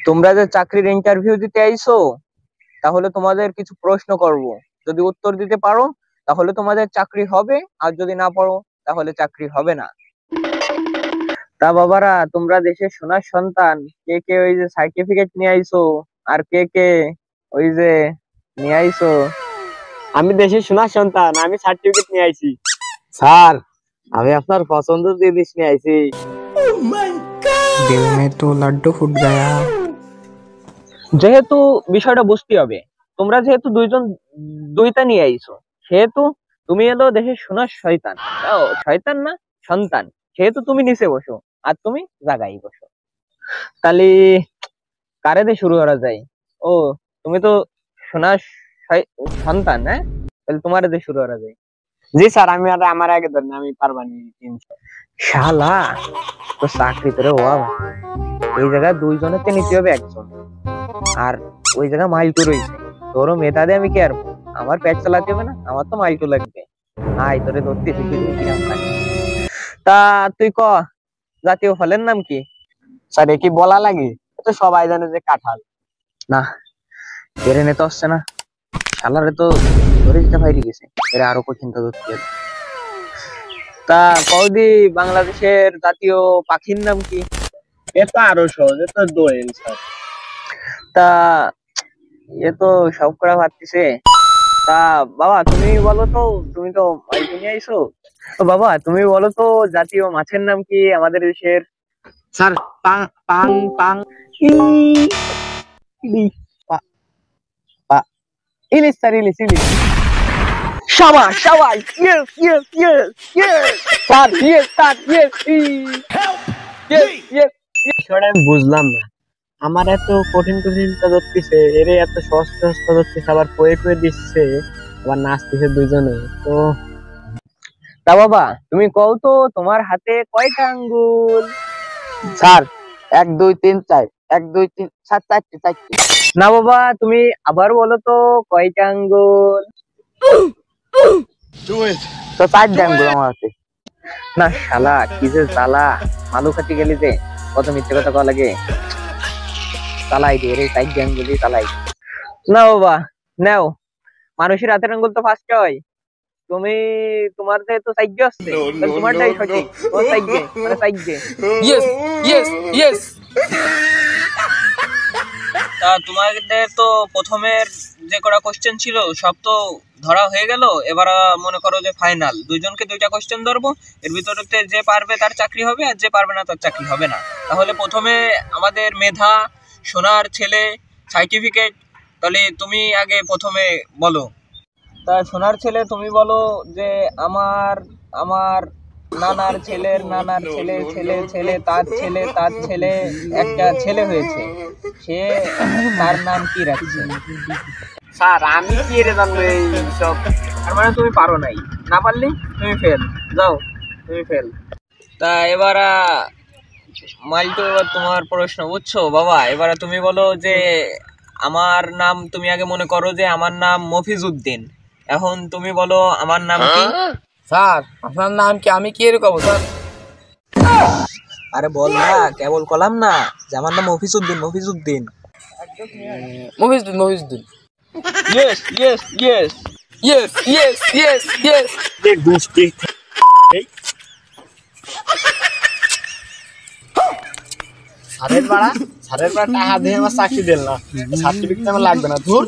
তোমরা যে চাকরির ইন্টারভিউ দিতে আইছো, তাহলে তোমাদের কিছু প্রশ্ন করব। যদি উত্তর দিতে পারো তাহলে তোমাদের চাকরি হবে, আর যদি না পারো তাহলে চাকরি হবে না। তা বাবারা, তোমরা দেশের সোনার সন্তান, কে কে ওই যে সার্টিফিকেট নিয়ে আইছো, আর কে কে ওই যে নিয়ে আইছো? আমি দেশের সোনার সন্তান, আমি সার্টিফিকেট নিয়ে আইছি। স্যার, আমি আপনার পছন্দের জিনিস নিয়ে আইছি। दिल में तो लड्डू फूट गया। যেহেতু বিষয়টা বুঝতে হবে, তোমরা যেহেতু দুইজন দুইটা নিয়ে আইছো, সেহেতু তুমি এলো দেশের সোনার শয়তান। ও শয়তান না, সন্তান। সেহেতু তুমি নিচে বসো আর তুমি জায়গায় বসো। তাহলে কারে দিয়ে শুরু করা যায়? ও, তুমি তো সোনার সন্তান, হ্যাঁ? তাহলে তোমার দিয়ে শুরু করা যায়। জি স্যার, আমি আমার আগে ধরেন, আমি পারবানি। শালা, তো চাকরি করে এই জায়গায় দুইজনের নিতে হবে একজন, আর ওই জায়গায় মাইলটু রয়েছে। তোরও মেধা দিয়ে আমি কি আর আমার পেট চালাতে হবে না? আমার তো মাইলটু লাগবে। আয় তোরে ধরতে শিখিয়ে কিরাম লাগে। তা তুই ক, জাতীয় ফলের নাম কি? স্যার, এ কি বলা লাগে? তো সবাই জানে যে কাঁঠাল। না, এর এনে তো আসছে না। শালারে তো ধরে দিতে পারি গেছে, এর আরো কঠিনটা ধরতে হবে। তা কৌদি, বাংলাদেশের জাতীয় পাখির নাম কি? এটা আরো সহজ, এটা দোয়েল স্যার। তা এ তো সব করা পারতেছে। তা বাবা তুমি বলো তো, তুমি তো মাইক নিয়ে আইছো, তো বাবা তুমি বলো তো জাতীয় মাছের নাম কি আমাদের দেশের? স্যার, পাং পাং পাং ইলিশ। ইলিশ স্যার, ইলিশ ইলিশ। শাবাশ শাবাশ, yes yes yes yes sir, yes sir, yes yes yes. বিষয়টা আমি বুঝলাম না। আমার এত কঠিন কঠিন ধরতেছে, এর এত সহজ সহজ ধরতেছে, আবার কয়ে দিচ্ছে, আবার নাচতেছে দুইজনে। তো তা বাবা তুমি কও তো, তোমার হাতে কয়টা আঙ্গুল? স্যার, 1 2 3 4, 1 2 3 4, 4টে। না বাবা, তুমি আবার বলো তো কয়টা আঙ্গুল? তো 4টে আঙ্গুল আমার হাতে। না শালা, কি যে জ্বালা, মালু খাতি গেলি যে কত মিথ্যে কথা কওয়া লাগে। চালাই দে রে, 4 আঙ্গুলি চালাই। না বাবা, নাও, মানুষের হাতের আঙ্গুল তো ফার্স্ট হয়। তুমি তোমার যেহেতু সাইজ আসছে, তোমারটাই সঠিক। ও সাইজ, মানে সাইজ। Yes yes yes. তা তোমাদের তো প্রথমের যে কটা কোশ্চেন ছিল সব তো ধরা হয়ে গেল। এবার মনে করো যে ফাইনাল, দুইজনকে দুইটা কোশ্চেন ধরবো, এর ভিতরতে যে পারবে তার চাকরি হবে, আর যে পারবে না তার চাকরি হবে না। তাহলে প্রথমে আমাদের মেধা, সোনার ছেলে, সার্টিফিকেট। তাহলে তুমি আগে প্রথমে বলো। তা সোনার ছেলে, তুমি বলো যে আমার আমার নানার ছেলের নানার ছেলে ছেলে ছেলে তার ছেলে তার ছেলে একটা ছেলে হয়েছে, সে তার নাম কি রাখছে? স্যার, আমি কি এর জানবো এই সব? তার মানে তুমি পারো নাই, না পারলে তুমি ফেল। যাও, তুমি ফেল। তা এবার মাইলটো, এবার তোমার প্রশ্ন, বুঝছো বাবা? এবার তুমি বলো যে আমার নাম, তুমি আগে মনে করো যে আমার নাম মফিজউদ্দিন। এখন তুমি বলো আমার নাম কি? স্যার, আপনার নাম কি? আমি কি এর কব স্যার? আরে বল না, কেবল কলাম না যে আমার নাম Mofizuddin, Mofizuddin. Mohiuddin. Yes yes yes yes yes yes yes. দেখ দুষ্টি। স্যারের বাড়া টাকা দিয়ে আমার চাকরি দিল না, সার্টিফিকেট আমার লাগবে না। ধুর।